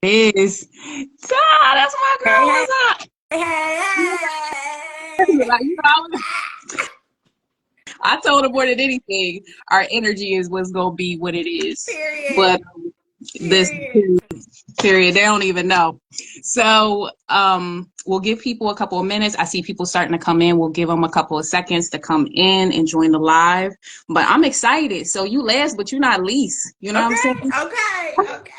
it is. Ah, that's my girl. Hey, What's up? hey, hey, Like, I told her more than anything, our energy is what's gonna be what it is. But hey. this Period. period, they don't even know. So we'll give people a couple of minutes. I see people starting to come in. We'll give them a couple of seconds to come in and join the live. But I'm excited. So you last, but you're not least. You know what I'm Okay, saying? okay, okay.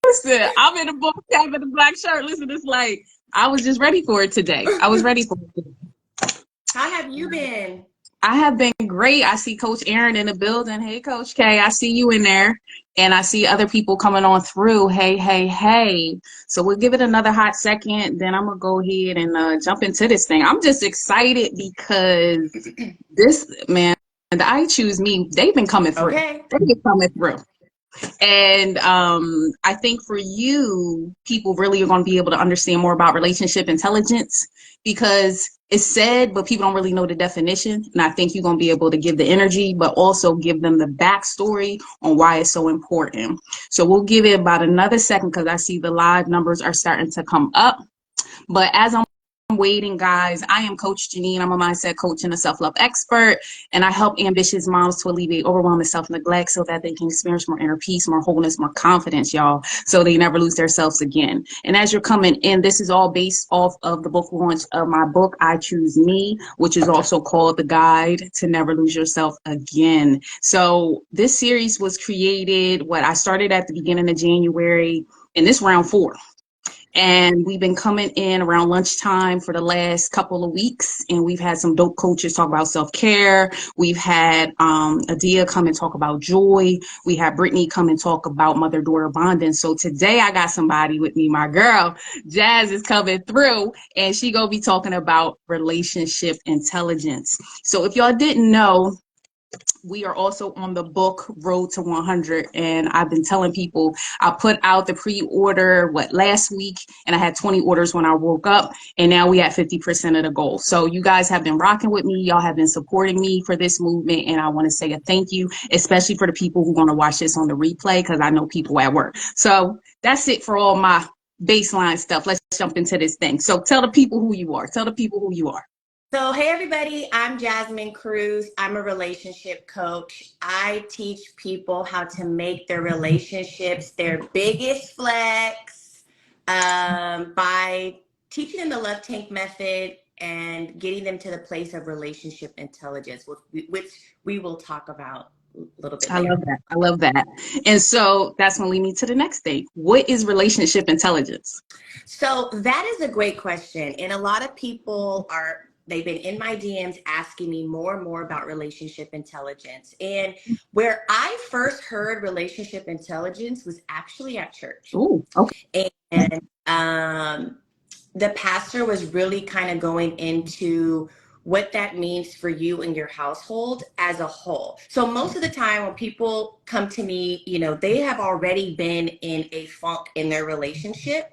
Listen, I'm in the book cap in the black shirt. Listen, it's like I was just ready for it today. I was ready for it. How have you been? I have been great. I see Coach Aaron in the building. Hey, Coach K, I see you in there. And I see other people coming on through. Hey, hey, hey. So we'll give it another hot second. Then I'm going to go ahead and jump into this thing. I'm just excited because this, man, the I Choose Me, they've been coming through. Okay. They've been coming through. And I think for you, people really are going to be able to understand more about relationship intelligence because it's said, but people don't really know the definition. And I think you're going to be able to give the energy, but also give them the backstory on why it's so important. So we'll give it about another second because I see the live numbers are starting to come up. But as I'm waiting, guys, I am Coach Jineen. I'm a mindset coach and a self-love expert, and I help ambitious moms to alleviate overwhelm and self-neglect so that they can experience more inner peace, more wholeness, more confidence, y'all, so they never lose themselves again. And as you're coming in, this is all based off of the book launch of my book, I Choose Me, which is also called The Guide to Never Lose Yourself Again. So this series was created, I started at the beginning of January, and this round 4. And we've been coming in around lunchtime for the last couple of weeks. And we've had some dope coaches talk about self-care. We've had Adia come and talk about joy. We had Brittany come and talk about mother-daughter bonding. So today I got somebody with me. My girl, Jazz, is coming through. And she going to be talking about relationship intelligence. So if y'all didn't know, we are also on the book Road to 100, and I've been telling people I put out the pre-order last week, and I had 20 orders when I woke up, and now we at 50% of the goal. So you guys have been rocking with me. Y'all have been supporting me for this movement, and I want to say a thank you, especially for the people who are going to watch this on the replay, because I know people at work. So that's it for all my baseline stuff. Let's jump into this thing. So tell the people who you are. Tell the people who you are. So, hey, everybody, I'm Jasmine Cruz. I'm a relationship coach. I teach people how to make their relationships their biggest flex by teaching them the love tank method and getting them to the place of relationship intelligence, which we will talk about a little bit I later. love that. I love that. And so that's when we lead me to the next thing. What is relationship intelligence? So that is a great question. And a lot of people they've been in my DMs asking me more and more about relationship intelligence. And where I first heard relationship intelligence was actually at church. Oh, okay. And the pastor was really kind of going into what that means for you and your household as a whole. So most of the time when people come to me, they have already been in a funk in their relationship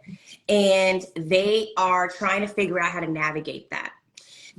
and they are trying to figure out how to navigate that.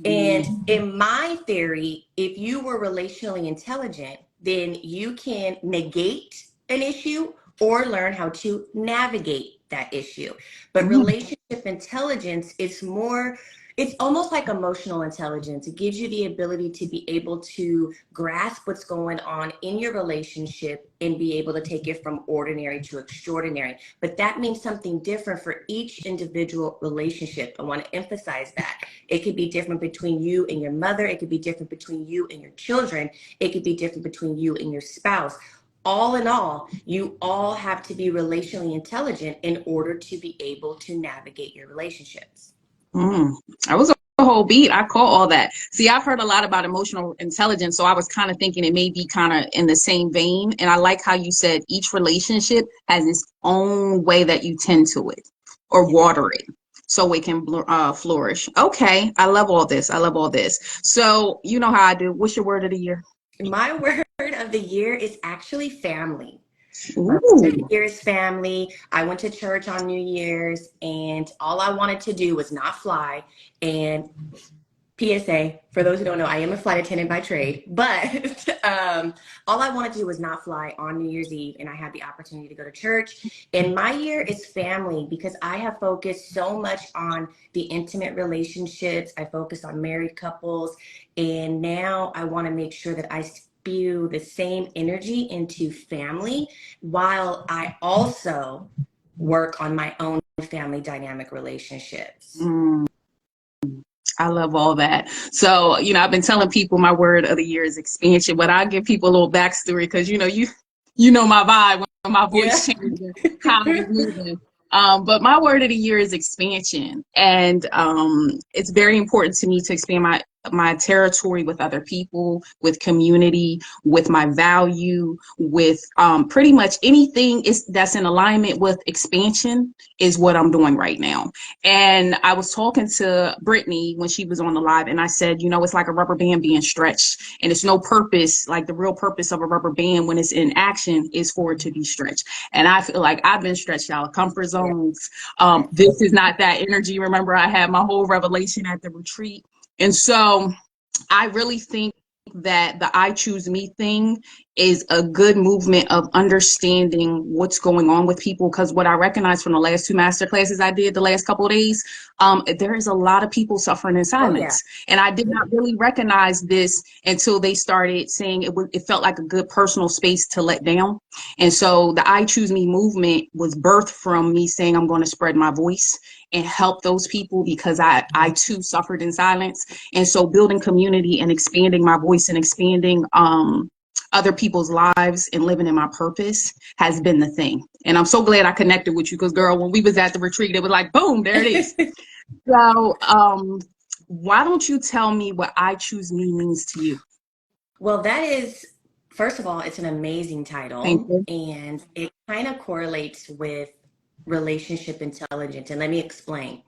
And in my theory, if you were relationally intelligent, then you can negate an issue or learn how to navigate that issue. But relationship intelligence is more, it's almost like emotional intelligence. It gives you the ability to be able to grasp what's going on in your relationship and be able to take it from ordinary to extraordinary. But that means something different for each individual relationship. I want to emphasize that. It could be different between you and your mother. It could be different between you and your children. It could be different between you and your spouse. All in all, you all have to be relationally intelligent in order to be able to navigate your relationships. That was a whole beat. I call all that. See, I've heard a lot about emotional intelligence, so I was kind of thinking it may be kind of in the same vein. And I like how you said each relationship has its own way that you tend to it or water it so it can flourish. Okay, I love all this. I love all this. So you know how I do. What's your word of the year? My word of the year is actually family. My word of the Ooh. year is family. I went to church on New Year's and all I wanted to do was not fly. And PSA, for those who don't know, I am a flight attendant by trade, but all I wanted to do was not fly on New Year's Eve, and I had the opportunity to go to church. And my year is family because I have focused so much on the intimate relationships. I focused on married couples, and now I want to make sure that I spew the same energy into family while I also work on my own family dynamic relationships. Mm. I love all that. So, I've been telling people my word of the year is expansion, but I give people a little backstory because you know my vibe when my Yeah. voice changes, and how I be moving. But my word of the year is expansion, and it's very important to me to expand my territory with other people, with community, with my value, with pretty much anything that's in alignment with expansion is what I'm doing right now. And I was talking to Brittany when she was on the live, and I said, it's like a rubber band being stretched, and it's no purpose. Like the real purpose of a rubber band when it's in action is for it to be stretched. And I feel like I've been stretched out of comfort Yeah. zones. This is not that energy. Remember, I had my whole revelation at the retreat. And so I really think that the I choose me thing is a good movement of understanding what's going on with people. Because what I recognize from the last two master classes I did the last couple of days, there is a lot of people suffering in Oh, yeah. silence. And I did not really recognize this until they started saying it felt like a good personal space to let down. And so the I choose me movement was birthed from me saying I'm going to spread my voice and help those people because I too suffered in silence. And so building community and expanding my voice and expanding other people's lives and living in my purpose has been the thing. And I'm so glad I connected with you because, girl, when we was at the retreat, it was like, boom, there it is. So why don't you tell me what I choose me means to you? Well, that is, first of all, it's an amazing Thank title, you. and it kind of correlates with relationship intelligence. And let me explain.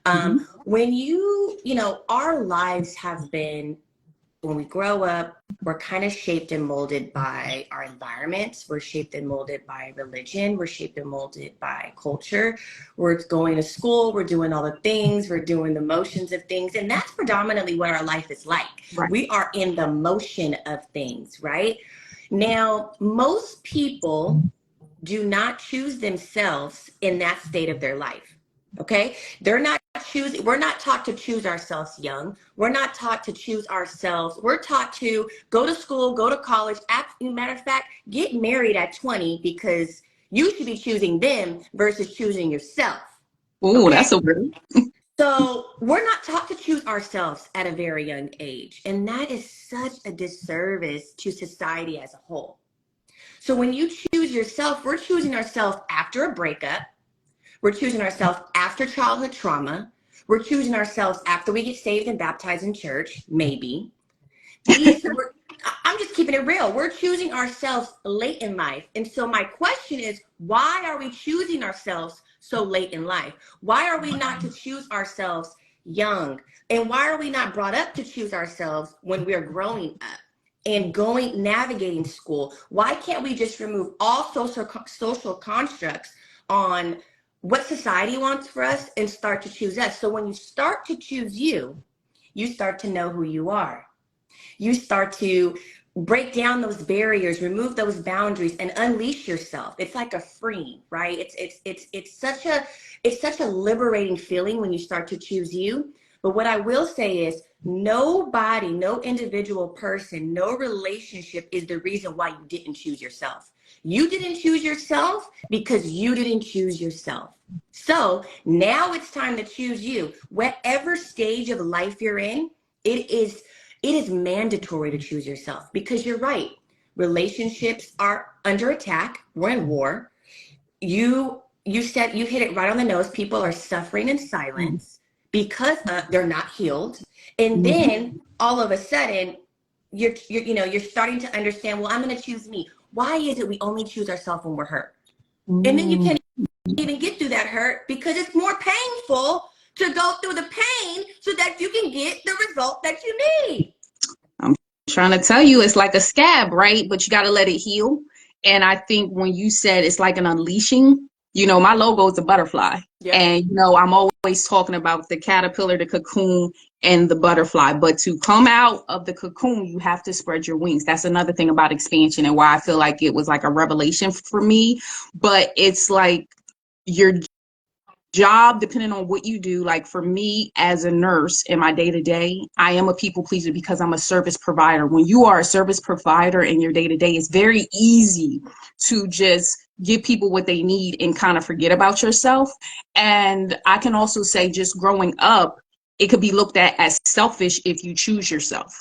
Mm-hmm. When our lives have been, when we grow up, we're kind of shaped and molded by our environments. We're shaped and molded by religion. We're shaped and molded by culture. We're going to school. We're doing all the things. We're doing the motions of things. And that's predominantly what our life is like. Right. We are in the motion of things, right? Now, most people do not choose themselves in that state of their life. Okay? They're not choosing, we're not taught to choose ourselves young. We're not taught to choose ourselves. We're taught to go to school, go to college. Matter of fact, get married at 20 because you should be choosing them versus choosing yourself. Oh, that's Okay? so good. So we're not taught to choose ourselves at a very young age. And that is such a disservice to society as a whole. So when you choose yourself, we're choosing ourselves after a breakup. We're choosing ourselves after childhood trauma. We're choosing ourselves after we get saved and baptized in church, maybe. I'm just keeping it real. We're choosing ourselves late in life. And so my question is, why are we choosing ourselves so late in life? Why are we not to choose ourselves young? And why are we not brought up to choose ourselves when we're growing up and navigating school? Why can't we just remove all social constructs on what society wants for us and start to choose us? So when you start to choose you, you start to know who you are. You start to break down those barriers, remove those boundaries, and unleash yourself. It's like a freeing, right? It's such a liberating feeling when you start to choose you. But what I will say is nobody, no individual person, no relationship is the reason why you didn't choose yourself. You didn't choose yourself because you didn't choose yourself. So now it's time to choose you. Whatever stage of life you're in, it is mandatory to choose yourself because you're right. Relationships are under attack. We're in war. You hit it right on the nose. People are suffering in silence because they're not healed. And Mm-hmm. then all of a sudden, you're starting to understand. Well, I'm going to choose me. Why is it we only choose ourselves when we're hurt? And then you Mm-hmm. can't even get through that hurt because it's more painful to go through the pain so that you can get the result that you need. I'm trying to tell you, it's like a scab, right? But you got to let it heal. And I think when you said it's like an unleashing, My logo is a butterfly. Yep. And, I'm always talking about the caterpillar, the cocoon, and the butterfly. But to come out of the cocoon, you have to spread your wings. That's another thing about expansion and why I feel like it was like a revelation for me. But it's like your job, depending on what you do. Like for me as a nurse in my day to day, I am a people pleaser because I'm a service provider. When you are a service provider in your day to day, it's very easy to just give people what they need and kind of forget about yourself. And I can also say, just growing up, it could be looked at as selfish if you choose yourself.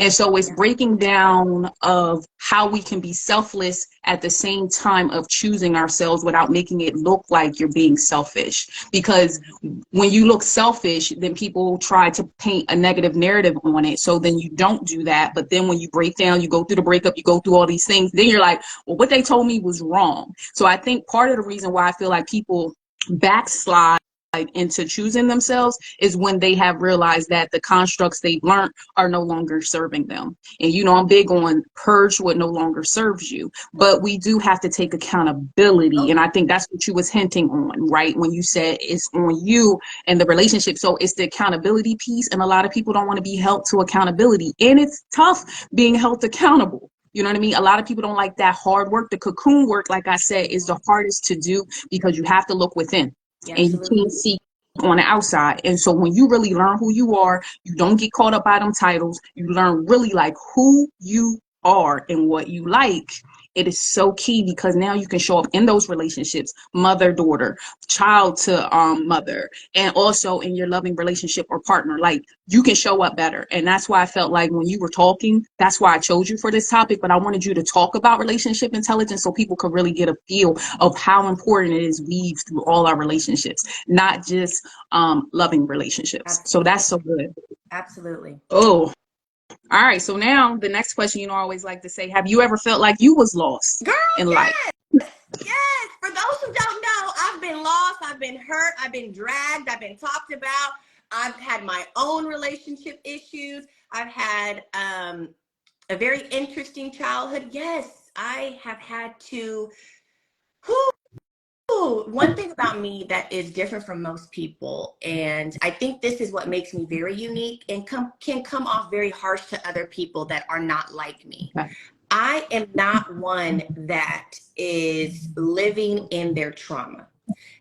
And so it's Yeah. breaking down of how we can be selfless at the same time of choosing ourselves without making it look like you're being selfish. Because when you look selfish, then people try to paint a negative narrative on it. So then you don't do that. But then when you break down, you go through the breakup, you go through all these things, then you're like, well, what they told me was wrong. So I think part of the reason why I feel like people backslide into choosing themselves is when they have realized that the constructs they've learned are no longer serving them. And I'm big on purge what no longer serves you, but we do have to take accountability. Oh, And I think that's what you was hinting on, right? When you said it's on you and the relationship. So it's the accountability piece. And a lot of people don't want to be held to accountability. And it's tough being held accountable. You know what I mean? A lot of people don't like that hard work. The cocoon work, like I said, is the hardest to do because you have to look within yeah, and you absolutely. can't see on the outside. And so when you really learn who you are, you don't get caught up by them titles. You learn really like who you are and what you like. It is so key because now you can show up in those relationships, mother, daughter, child to mother, and also in your loving relationship or partner. Like you can show up better. And that's why I felt like when you were talking, that's why I chose you for this topic. But I wanted you to talk about relationship intelligence so people could really get a feel of how important it is weaved through all our relationships, not just loving relationships. So Absolutely. that's so good. Absolutely. Oh, all right. So now the next question, I always like to say, have you ever felt like you was lost Girl, in life? yes. Yes. For those who don't know, I've been lost, I've been hurt, I've been dragged, I've been talked about. I've had my own relationship issues. I've had a very interesting childhood. Yes, I have had to. Whew, one thing about me that is different from most people, and I think this is what makes me very unique and can come off very harsh to other people that are not like me. I am not one that is living in their trauma.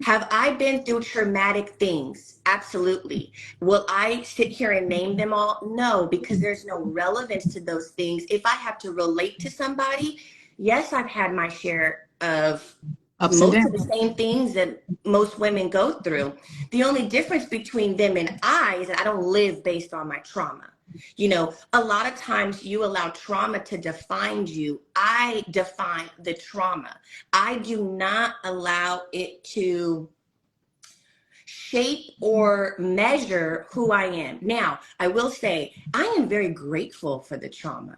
Have I been through traumatic things? Absolutely. Will I sit here and name them all? No, because there's no relevance to those things. If I have to relate to somebody, yes, I've had my share of Ups and most of the downs. same things that most women go through. The only difference between them and I is that I don't live based on my trauma. A lot of times you allow trauma to define you. I define the trauma. I do not allow it to shape or measure who I am. Now, I will say, I am very grateful for the trauma.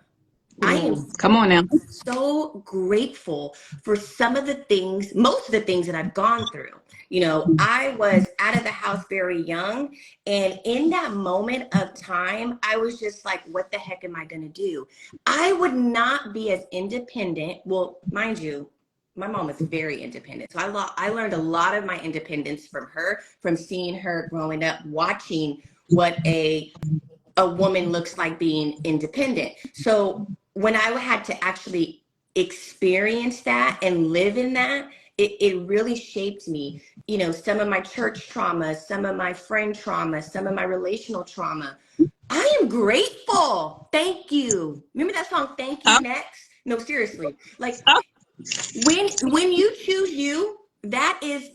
I am Ooh, come on now. so grateful for some of the things, most of the things that I've gone through. I was out of the house very young. And in that moment of time, I was just like, what the heck am I going to do? I would not be as independent. Well, mind you, my mom was very independent. So I learned a lot of my independence from her, from seeing her growing up, watching what a woman looks like being independent. So when I had to actually experience that and live in that, it really shaped me. Some of my church trauma, some of my friend trauma, some of my relational trauma. I am grateful. Thank you. Remember that song, Thank You Uh, Next? No, seriously. Like uh, when you choose you, that is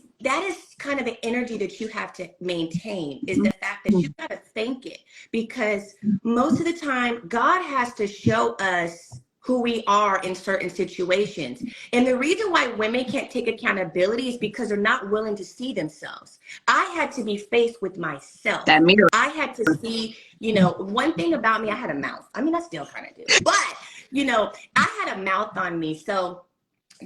kind of the energy that you have to maintain, is the fact that you got to thank it, because most of the time God has to show us who we are in certain situations. And the reason why women can't take accountability is because they're not willing to see themselves. I had to be faced with myself. that mirror. I had to see, one thing about me, I had a mouth. I mean, I still kind of do, but I had a mouth on me. So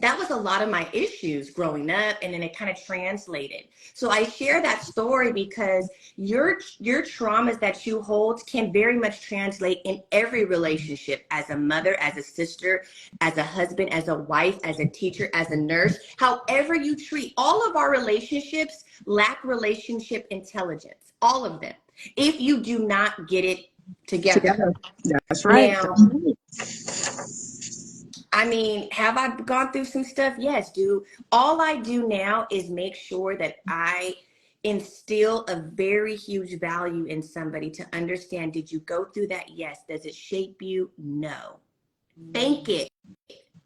that was a lot of my issues growing up, and then it kind of translated. So I share that story because your traumas that you hold can very much translate in every relationship, as a mother, as a sister, as a husband, as a wife, as a teacher, as a nurse. However you treat, all of our relationships lack relationship intelligence, all of them, if you do not get it together. Together. That's right. Now, I mean, have I gone through some stuff? Yes, do. All I do now is make sure that I instill a very huge value in somebody to understand, did you go through that? Yes. Does it shape you? No. Thank it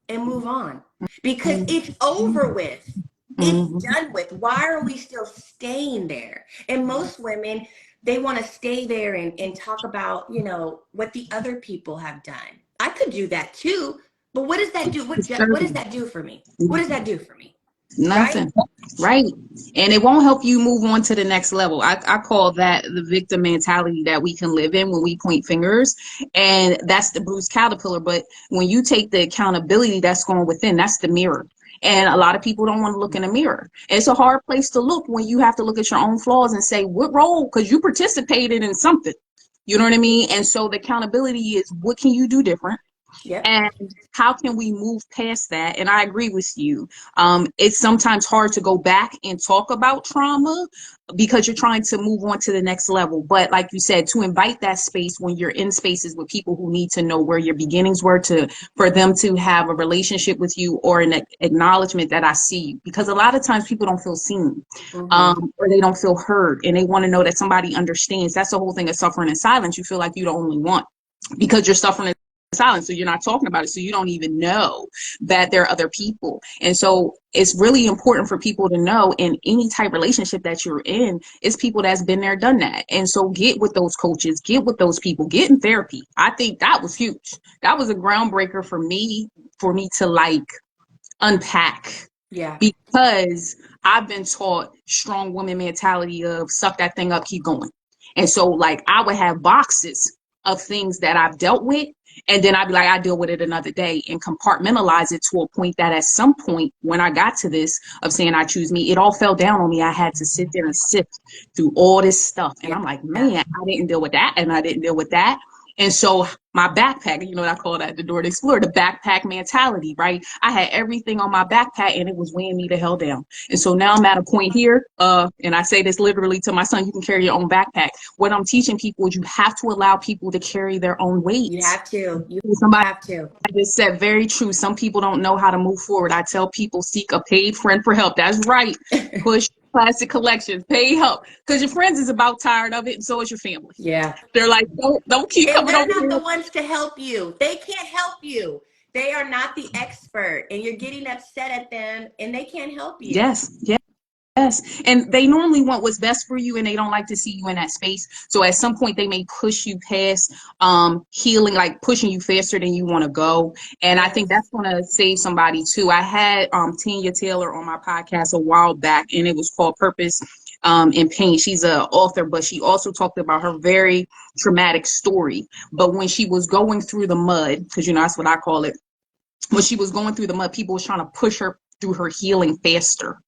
and move on, because it's over with. It's Mm-hmm. done with. Why are we still staying there? And most women, they want to stay there and talk about, what the other people have done. I could do that too, but what does that do? What does that do for me? What does that do for me? Right? Nothing. Right. And it won't help you move on to the next level. I call that the victim mentality that we can live in when we point fingers. And that's the bruised caterpillar. But when you take the accountability that's going within, that's the mirror. And a lot of people don't want to look in the mirror. It's a hard place to look when you have to look at your own flaws and say, what role? Because you participated in something. You know what I mean? And so the accountability is, what can you do different? Yep. And how can we move past that? And I agree with you. It's sometimes hard to go back and talk about trauma because you're trying to move on to the next level. But like you said, to invite that space when you're in spaces with people who need to know where your beginnings were, to for them to have a relationship with you or an acknowledgement that I see you. Because a lot of times people don't feel seen, Mm-hmm. or they don't feel heard, and they want to know that somebody understands. That's the whole thing of suffering in silence. You feel like you're the only one because you're suffering in silence, so you're not talking about it, so you don't even know that there are other people. And so it's really important for people to know, in any type relationship that you're in, it's people that's been there, done that. And so get with those coaches, get with those people, get in therapy. I think that was huge. That was a groundbreaker for me to like unpack, Yeah. because I've been taught strong woman mentality of suck that thing up, keep going. And so like I would have boxes of things that I've dealt with, and then I'd be like, I deal with it another day, and compartmentalize it to a point that at some point when I got to this of saying I choose me, it all fell down on me. I had to sit there and sift through all this stuff. And I'm like, Yeah. man, I didn't deal with that, and I didn't deal with that. And so my backpack, what I call that, the door to explore, the backpack mentality, right? I had everything on my backpack and it was weighing me the hell down. And so now I'm at a point here, and I say this literally to my son, you can carry your own backpack. What I'm teaching people is you have to allow people to carry their own weight. You have to. You Somebody have to. just said, very true. Some people don't know how to move forward. I tell people, seek a paid friend for help. That's right. Push plastic collections, pay help, because your friends is about tired of it, and so is your family. Yeah. They're like, don't keep And coming they're over not here. the ones to help you. They can't help you. They are not the expert, and you're getting upset at them, and they can't help you. Yes, yes. Yes. And they normally want what's best for you, and they don't like to see you in that space. So at some point they may push you past healing, like pushing you faster than you want to go. And I think Yes. that's gonna save somebody too. I had Tanya Taylor on my podcast a while back, and it was called Purpose in Pain. She's an author, but she also talked about her very traumatic story. But when she was going through the mud, because that's what I call it, when she was going through the mud, people was trying to push her through her healing faster.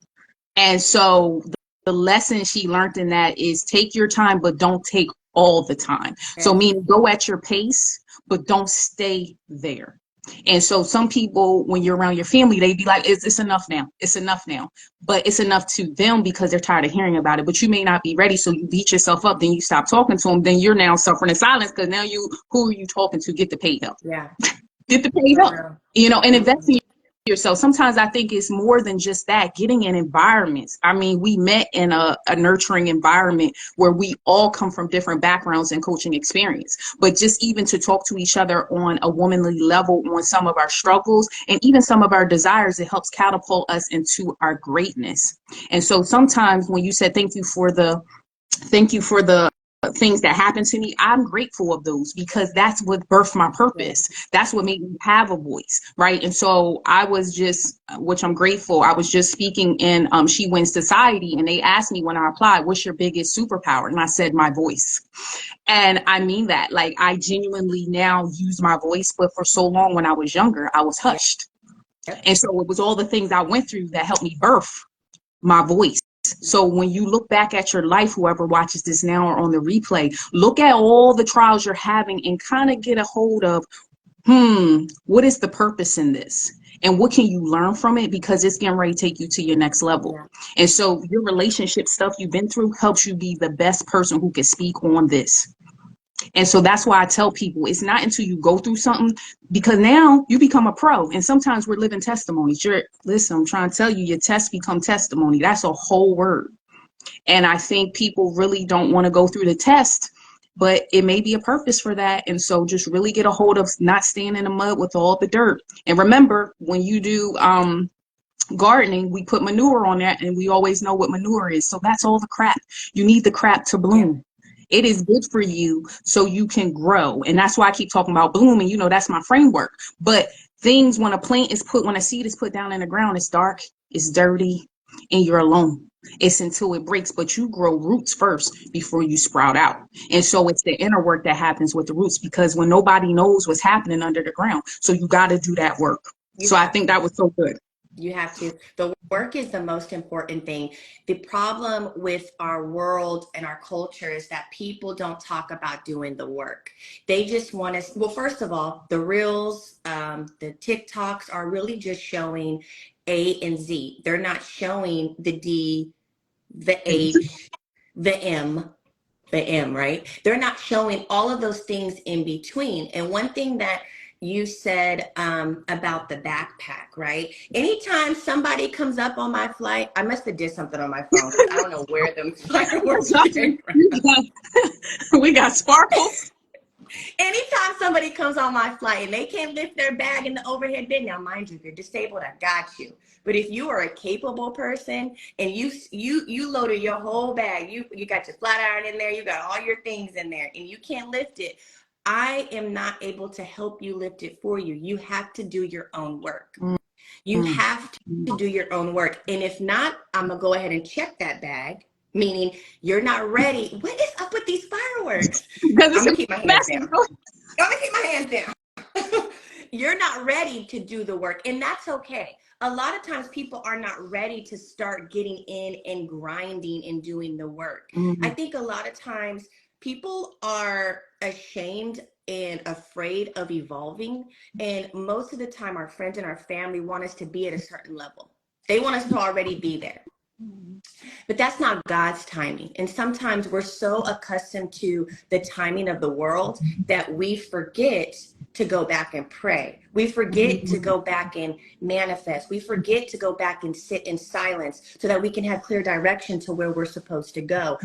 And so the lesson she learned in that is take your time, but don't take all the time. So Yes. meaning go at your pace, but don't stay there. And so some people, when you're around your family, they be like, it's enough now. It's enough now. But it's enough to them because they're tired of hearing about it. But you may not be ready. So you beat yourself up. Then you stop talking to them. Then you're now suffering in silence because now who are you talking to? Get the paid help. Yeah. Get the paid For help, real. and invest in yourself. Sometimes I think it's more than just that, getting in environments. I mean, we met in a nurturing environment where we all come from different backgrounds and coaching experience, but just even to talk to each other on a womanly level on some of our struggles and even some of our desires, it helps catapult us into our greatness. And so sometimes when you said thank you for the things that happened to me, I'm grateful of those because that's what birthed my Yes. purpose. That's what made me have a voice, right? And so I was just, which I'm grateful, I was just speaking in She Wins Society, and they asked me when I applied, what's your biggest superpower? And I said, my voice. And I mean that, like, I genuinely now use my voice, but for so long when I was younger, I was Yeah. hushed. Yep. And so it was all the things I went through that helped me birth my voice. So when you look back at your life, whoever watches this now or on the replay, look at all the trials you're having and kind of get a hold of, what is the purpose in this? And what can you learn from it? Because it's getting ready to take you to your next level. Yeah. And so your relationship stuff you've been through helps you be the best person who can speak on this. And so that's why I tell people it's not until you go through something, because now you become a pro. And sometimes we're living testimonies. Listen, I'm trying to tell you, your tests become testimony. That's a whole word. And I think people really don't want to go through the test, but it may be a purpose for that. And so just really get a hold of not staying in the mud with all the dirt. And remember, when you do gardening, we put manure on that, and we always know what manure is. So that's all the crap. You need the crap to Yeah. bloom. It is good for you so you can grow. And that's why I keep talking about blooming. You know, that's my framework. But things, when when a seed is put down in the ground, it's dark, it's dirty, and you're alone. It's until it breaks, but you grow roots first before you sprout out. And so it's the inner work that happens with the roots, because when nobody knows what's happening under the ground, so you got to do that work. You So I have think to. that was so good. You have to. The work is the most important thing. The problem with our world and our culture is that people don't talk about doing the work. They just want to, well, first of all, the reels, the TikToks are really just showing A and Z. They're not showing the D, the H, the M, right? They're not showing all of those things in between. And one thing that you said about the backpack, right? Anytime somebody comes up on my flight, I must have did something on my phone because I don't know where them fireworks came from. We got sparkles. Anytime somebody comes on my flight and they can't lift their bag in the overhead bin, now mind you, if you're disabled, I got you. But if you are a capable person and you loaded your whole bag, you got your flat iron in there, you got all your things in there, and you can't lift it, I am not able to help you lift it for you. You have to do your own work. You have to do your own work. And if not, I'm gonna go ahead and check that bag, meaning you're not ready. What is up with these fireworks? Because I'm it's gonna a keep my hands message. down. I'm gonna keep my hands down. You're not ready to do the work, and that's okay. A lot of times people are not ready to start getting in and grinding and doing the work. I think a lot of times people are ashamed and afraid of evolving, and most of the time our friends and our family want us to be at a certain level. They want us to already be there. But that's not God's timing. And sometimes we're so accustomed to the timing of the world that we forget to go back and pray. We forget to go back and manifest. We forget to go back and sit in silence so that we can have clear direction to where we're supposed to go.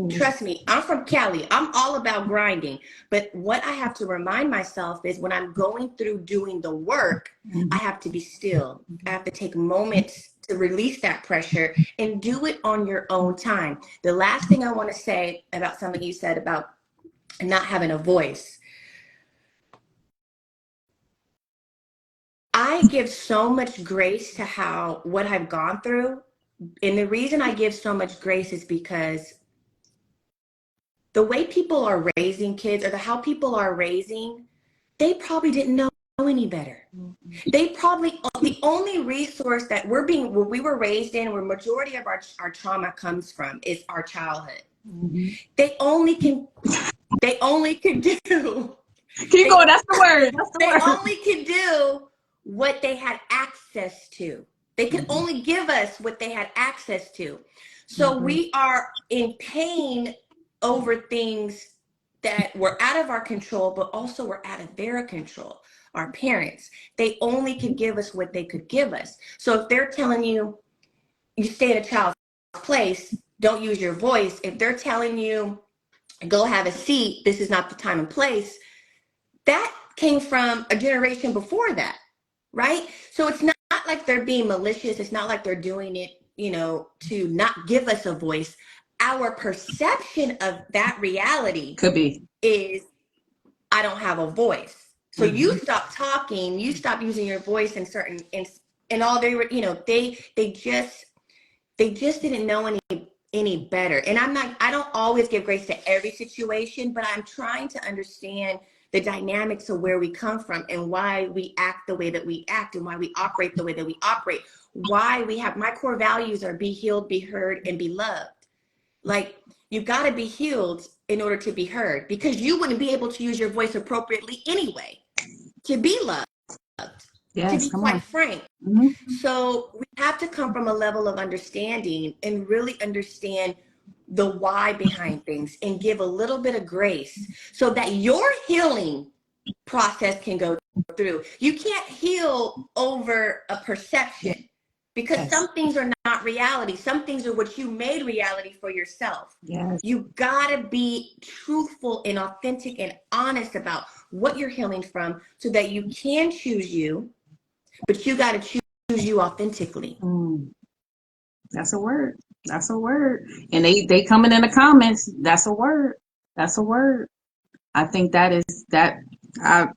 Trust me, I'm from Cali. I'm all about grinding. But what I have to remind myself is when I'm going through doing the work, I have to be still. I have to take moments to release that pressure and do it on your own time. The last thing I want to say about something you said about not having a voice. I give so much grace to what I've gone through. And the reason I give so much grace is because the way people are raising kids or how people are raising, they probably didn't know any better. They probably, the only resource that where we were raised in, where majority of our trauma comes from is our childhood. They only can do, Keep going. That's the word. That's the they word. only can do what they had access to. They could only give us what they had access to. So we are in pain over things that were out of our control, but also were out of their control. Our parents, they only could give us what they could give us. So if they're telling you, you stay at a child's place, don't use your voice. If they're telling you, go have a seat, this is not the time and place, that came from a generation before that, right? So it's not like they're being malicious. It's not like they're doing it, to not give us a voice. Our perception of that reality Could be. is, I don't have a voice. So you stop talking, you stop using your voice in certain, and all they were, they just didn't know any better. And I don't always give grace to every situation, but I'm trying to understand the dynamics of where we come from and why we act the way that we act and why we operate the way that we operate. Why we have, my core values are be healed, be heard, and be loved. Like, you got to be healed in order to be heard, because you wouldn't be able to use your voice appropriately anyway to be loved, to Yes, be come quite on. frank. Mm-hmm. So we have to come from a level of understanding and really understand the why behind things and give a little bit of grace so that your healing process can go through. You can't heal over a perception, because Yes. some things are not reality. Some things are what you made reality for yourself. Yes. You gotta be truthful and authentic and honest about what you're healing from so that you can choose you, but you gotta choose you authentically. Mm. That's a word. That's a word. And they coming in the comments. That's a word. That's a word. I think that is that.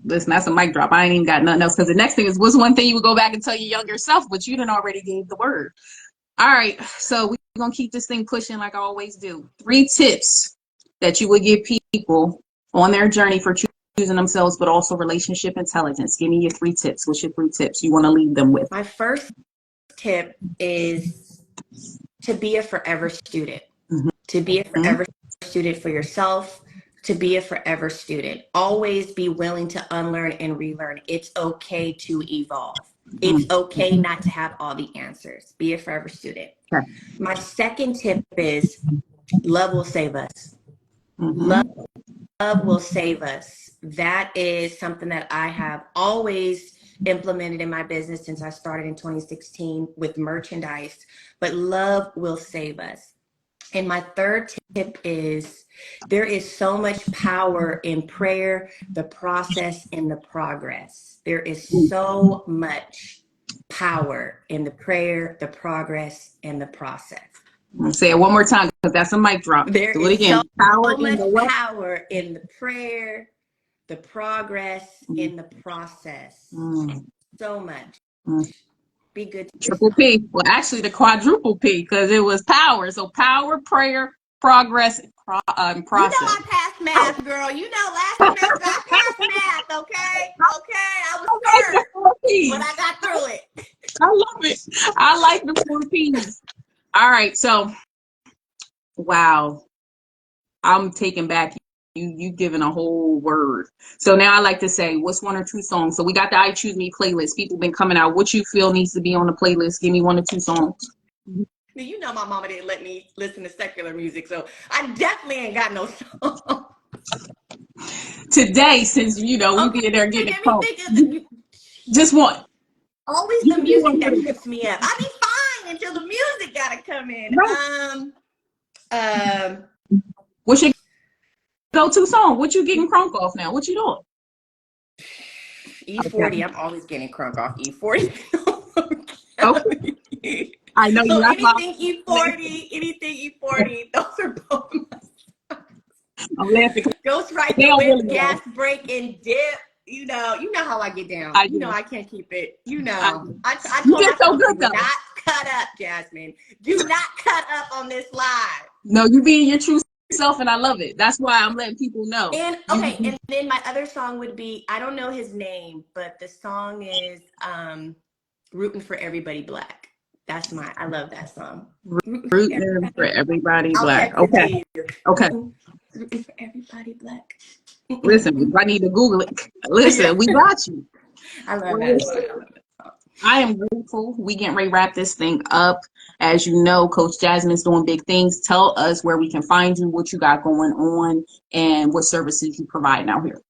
Listen, that's a mic drop. I ain't even got nothing else, because the next thing is, what's one thing you would go back and tell your younger self, but you done already gave the word. All right, so we're gonna keep this thing pushing like I always do. 3 tips that you would give people on their journey for choosing themselves, but also relationship intelligence. Give me your 3 tips. What's your 3 tips you want to leave them with? My first tip is to be a forever student. Mm-hmm. To be a forever student for yourself, to be a forever student. Always be willing to unlearn and relearn. It's okay to evolve. It's okay not to have all the answers. Be a forever student. Okay. My second tip is love will save us. Mm-hmm. Love will save us. That is something that I have always implemented in my business since I started in 2016 with merchandise. But love will save us. And my third tip is there is so much power in prayer, the process, and the progress. There is so much power in the prayer, the progress, and the process. Say it one more time, because that's a mic drop. There Do it is so again. Power in much the what? power in the prayer, the progress, in the process. Mm. So much. Mm. Be good to Triple yourself. P. Well, actually, the quadruple P, because it was power. So power, prayer, progress, You know process. I passed math, girl. You know last semester I passed math, okay? Okay, I was I like the scared, 4 but I P's. got through it. I love it. I like the 4 P's. All right. So, wow. I'm taken back. You given a whole word. So now I like to say, what's 1 or 2 songs? So we got the I Choose Me playlist. People been coming out. What you feel needs to be on the playlist? Give me 1 or 2 songs. You know my mama didn't let me listen to secular music, so I definitely ain't got no song. Today, since we Okay, be in there getting let it me crunk. think of the, Just one. always You the can do one music for that the trips me up. I be fine until the music gotta come in. right. What's your go-to song? What you getting crunk off now? What you doing? E40. Okay. I'm always getting crunk off E40. Okay. I know you. So That's why anything E40, those are both. I'm laughing. Ghostwrite They the don't whip, really gas know. break, and dip. You know how I get down. I You know do. I can't keep it. I do. I You told did so myself, good do though. not cut up, Jasmine. Do not cut up on this live. No, you being your true self, and I love it. That's why I'm letting people know. And You, okay, and then my other song would be, I don't know his name, but the song is Rooting for Everybody Black. I love that song. Rooting for rooting for everybody. everybody I'll black. text it Okay. to you. Okay. Rooting for everybody black. Listen, if I need to Google it, Yeah. listen, we got you. I love Well, that listen, song. I am grateful. We getting ready to wrap this thing up. As you know, Coach Jasmine's doing big things. Tell us where we can find you, what you got going on, and what services you provide out here.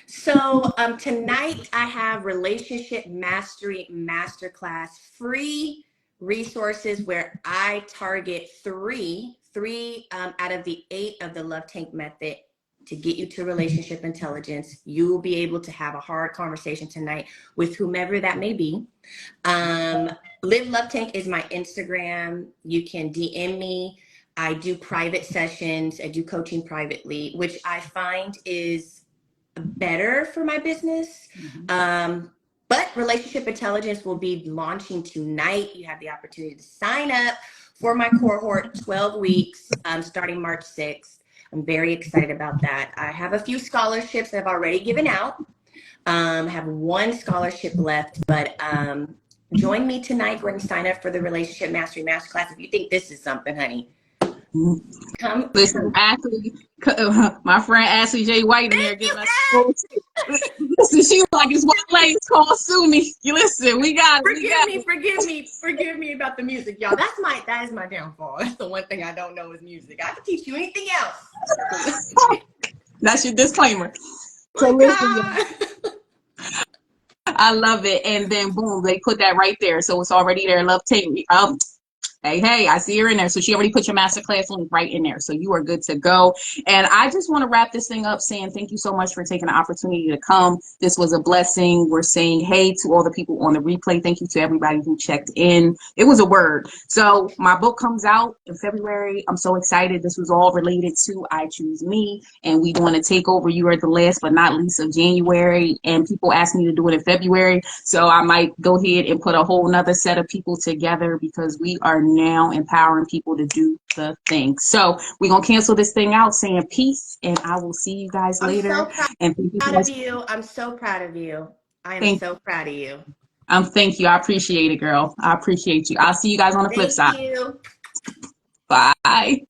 So tonight I have Relationship Mastery Masterclass, free resources where I target three out of the 8 of the Love Tank method to get you to relationship intelligence. You will be able to have a hard conversation tonight with whomever that may be. Live Love Tank is my Instagram. You can DM me. I do private sessions. I do coaching privately, which I find is better for my business. But Relationship Intelligence will be launching tonight. You have the opportunity to sign up for my cohort, 12 weeks, starting March 6th. I'm very excited about that. I have a few scholarships that I've already given out. Have one scholarship left, but join me tonight. Go ahead and sign up for the Relationship Mastery Masterclass. If you think this is something, honey, come. Listen, Ashley, my friend Ashley J. White in there Thank you, giving us full tip. Listen, she was like, it's one lady called Sue me. You listen, we got it, we got it. forgive me about the music, y'all. That is my downfall. That's the one thing I don't know is music. I can teach you anything else. That's your disclaimer. So Oh my listen, God. I love it. And then boom, they put that right there. So it's already there. Love Tammy. Hey, I see her in there. So she already put your masterclass link right in there. So you are good to go. And I just want to wrap this thing up saying thank you so much for taking the opportunity to come. This was a blessing. We're saying hey to all the people on the replay. Thank you to everybody who checked in. It was a word. So my book comes out in February. I'm so excited. This was all related to I Choose Me. And we want to take over. You are the last but not least of January. And people asked me to do it in February. So I might go ahead and put a whole nother set of people together because we are now empowering people to do the thing. So we're going to cancel this thing out saying peace, and I will see you guys I'm so later. And thank you proud of guys. you. I'm so proud of you. I am Thank, so proud of you. thank you. I appreciate it, girl. I appreciate you. I'll see you guys on the flip Thank side. you. Bye.